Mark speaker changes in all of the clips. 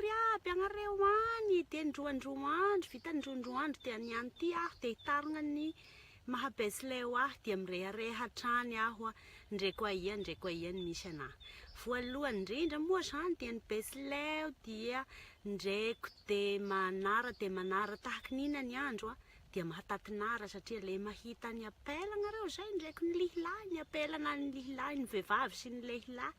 Speaker 1: ry aby agnareo any dia androandroandro vita androandroandro dia niany ty aho dia hitarona ny mahabesileo aho dia mirehareha hatrany aho ndraiko aia misy anahy voalohany indrindra moa zany dia ny besileo dia ndraiko dia manara tahaka nina ny andro dia mahatatinara satria le mahita ny apela agnareo zay ndraiky ny lihilahy ny apela na ny lihilahy ny vehivavy sy ny lehilahy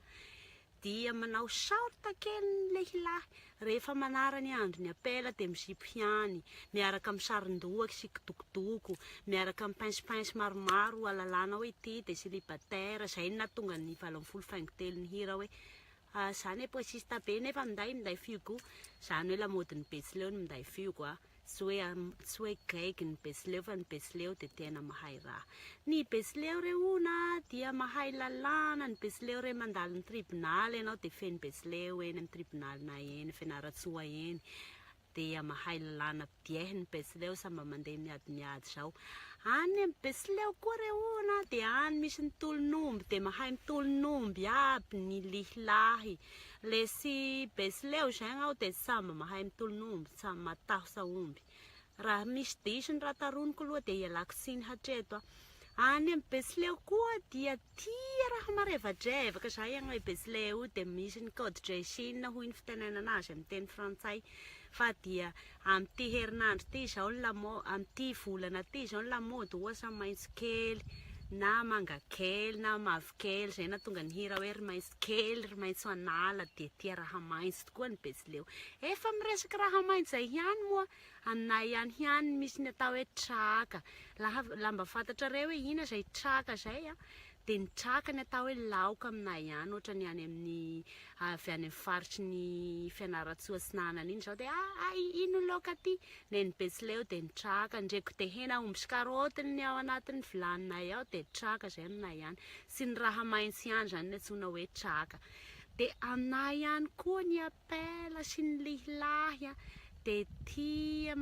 Speaker 1: dia manao saorita kely ny lehilahy rehefa manara ny andro ny apela dia misipiany miaraka amin'ny sarin-dohaky sy kidokidoko miaraka amin'ny pince maromaro alalana hoe ity dia célibataire zay nahatonga ny 75 ny hira hoe zany poesista be nefa minday figo zany hoe lamodiny besileo ny minday figo tsy hoe graiky ny besileo fa ny besileo dia tena mahay raha ny besileo reona dia mahay lalàna ny besileo re mandalo ny tribonaly ianao dia feny besileo eny amin'ny tribonalina eny fianaratsoa eny dia mahay lalàna bieh ny besileo samba mandeha miadimiady zao any amin'ny besileo koa reona dia any misy ny tolonomby dia mahay mitolonomby aby ny lihilahy le sy besileo zay ao dia samba mahay mitolonomby samba mataho saomby raha misy disy ny raha taroniko aloha dia ialako tsiny hatreto any amin'ny besileo koa dia tia raha marevadrevaka zay agny besileo dia misy ny code dressing hoy ny fitenenana azy amin'ny teny frantsay fa dia amin'ity herinandro ty zao amin'ity volana ty zao ny lamody oasa maitso kely na manga kely na mavokely zay nahatonga ny hira hoe ry maitso kely ry maitso anala dia tia raha maitso tokoa ny besileo efa miresaka raha maitso zay ihany moa aminay ihany ihany misy ny atao hoe traka lamba fantatrareo hoe ina zay traka zay dia ny traka ny atao hoe laoka aminay ihany ohatra ny any amin'ny avy any amin'ny faritry ny fianaratsoa sinanana iny zao dia ino laoka ty ny besileo dia ny traka ndraiky dia hena omby sy karaoty ny ao anatin'ny vilaninay ao dia traka zay aminay ihany sy ny raha maitso ihany zany ny antsoina hoe traka dia aminay ihany koa ny apela sy ny lihilahy dia tia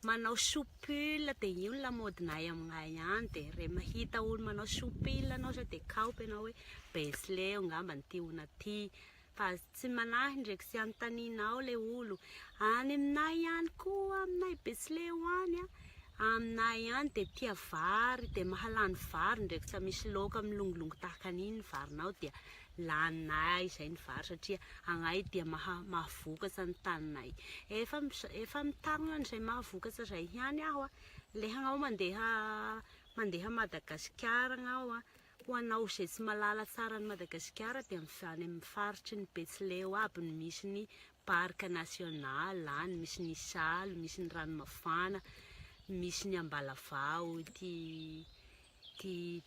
Speaker 1: manao soupile dia io ny lamodinay aminay ihany dia re mahita olo manao soupile anao zay dia kaopy ianao hoe besileo ngamba ny tiona ty fa tsy manahy ndraiky sy anontanianao le olo any aminay ihany koa aminay besileo any aminay ihany dia tia vary dia mahalany vary ndraiky tsy misy laoka milongolongo tahaka an'iny ny varinao dia laninay zay ny vary satria agnay dia mahavokatra ny taninay efa mitarona n'izay mahavokatra zay ihany aho le agnao mandeha Madagasikara agnao ho anao zay tsy malala tsara ny Madagasikara dia any amin'ny faritry ny besileo aby ny misy ny parc national any misy ny saly misy ny ranomafana misy ny Ambalavao ty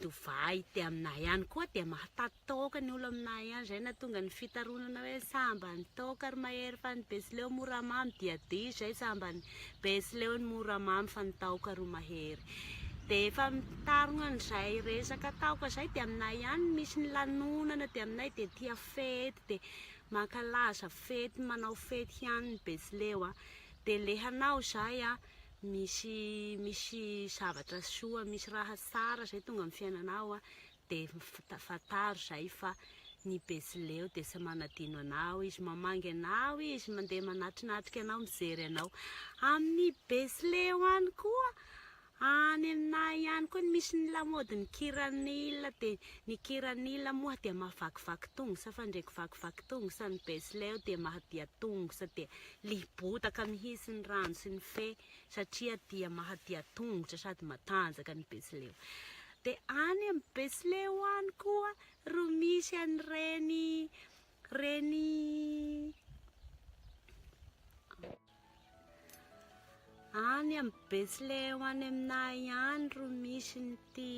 Speaker 1: Dovay dia aminay ihany koa dia mahataty toka ny olo aminay ihany zay nahatonga ny fitaronana hoe samba ny toka ry mahery fa ny besileo moramamy dia diso zay samba ny besileo ny moramamy fa ny taoka ry mahery dia efa mitarona n'izay resaka taoka zay dia aminay ihany misy ny lanonana dia aminay dia tia fety dia mankalaza fety manao fety ihany ny besileo dia le hanao zay misy zavatra soa misy raha tsara zay tonga amin'ny fiainanao dia fataro zay fa ny besileo dia tsy manadino anao izy mamangy anao izy mandeha manatrinatrika anao mijery anao amin'ny besileo any koa any aminay ihany koa misy ny lamody ny kiranila dia ny kiranila moa dia mahavakivaky tongotra fa ndraiky vakivaky tongotra ny besileo dia mahadia tongotra dia libotaka mihitsy ny rano sy ny fe satria dia mahadia tongotra sady matanjaka ny besileo dia any amin'ny besileo any koa ro misy an'ireny any amin'ny besileo any aminay ihany ro misy nyty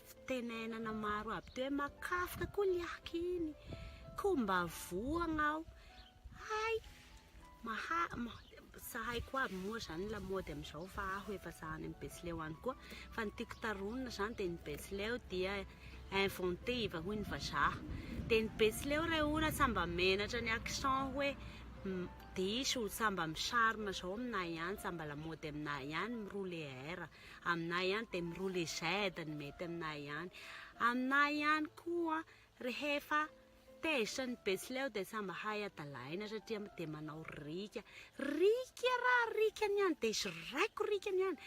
Speaker 1: fitenenana maro aby toa hoe makafoka koa liaky iny koa mba voagnao sa haiko aby moa zany lamody amin'izao fa aho efa zany amin'ny besileo any koa fa ny tiako taronina zany dia ny besileo dia inventive hoy ny vazaha dia ny besileo reona samba menatra ny accent hoe diso samba misarona zao aminay ihany samba lamody aminay ihany miroule r aminay ihany dia miroule z ny mety aminay ihany koa rehefa tezitra ny besileo dia samba hay adalaina satria dia manao rika raha rikany ihany dia siraiko rikany ihany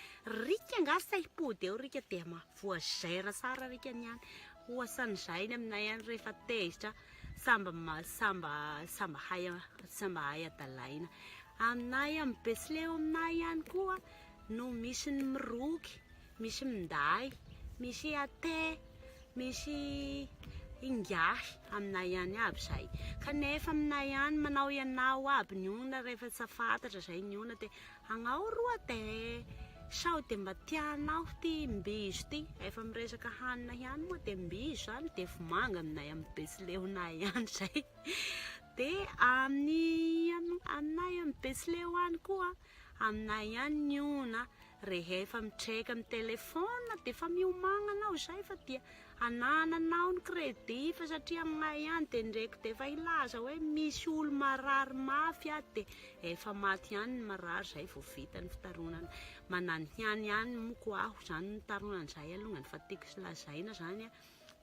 Speaker 1: rika nga saipody eo rika dia voazera sara rikany ihany ohasan'izay ny aminay ihany rehefa tezitra samba hay adalaina. Aminay amin'ny besileo aminay ihany koa no misy ny miroky, misy minday, misy ate, misy ingahy aminay ihany aby zay. Kanefa aminay ihany manao ianao aby ny ona rehefa tsy fantatra zay ny ona dia agnao roa dia sao dia mba tianao ty mbizo ty efa miresaka hanina ihany moa dia mbizo zany dia vomanga aminay amin'ny besileonay ihany zay. Dia aminay amin'ny besileo any koa aminay ihany ny ona rehefa mitreka amin'ny telefona dia efa miomagna anao zay fa dia anananao ny crédit fa satria aminay ihany dia ndraiky dia efa ilaza hoe misy olo marary mafy dia efa maty ihany ny marary zay vao vita ny fitaronana. Mananontany ihany moko aho zany ny taronana zay alongany fa tiako sy lazaina zany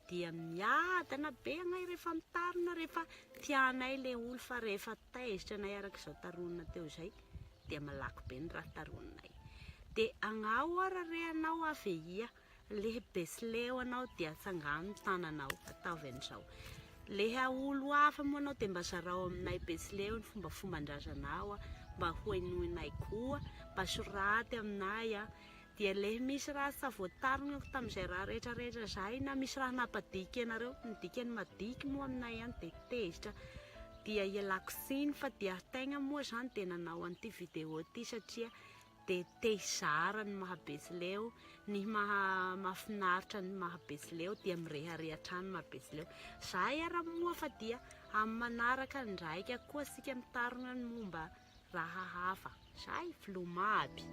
Speaker 1: dia miadana be anay rehefa mitarona rehefa tianay le olo fa rehefa tezitra nay araka izao taronana teo zay dia malaky be ny raha taronanay. Dia agnao arare anao aveia le besileo anao dia atsangano ny tananao ataovy an'izao. Leha olo hafa moa anao dia mba zarao aminay besileo ny fombafomban-drazanao mba hoenoinay koa mba soraty aminay dia le misy raha tsy voatarona tamin'izay raha rehetrarehetra zay na misy raha napadiky anareo ny dikany madiky moa aminay ihany dia tezitra dia ialako siny fa dia tegna moa zany dia nanao an'ity vidéo ty satria dia tezara ny mahabesileo ny mahafinaritra ny mahabesileo dia mireharehatrany mahabesileo zay ara moa fa dia amin'ny manaraka ndraika koa sika mitarona ny momba raha hafa zay filoma aby.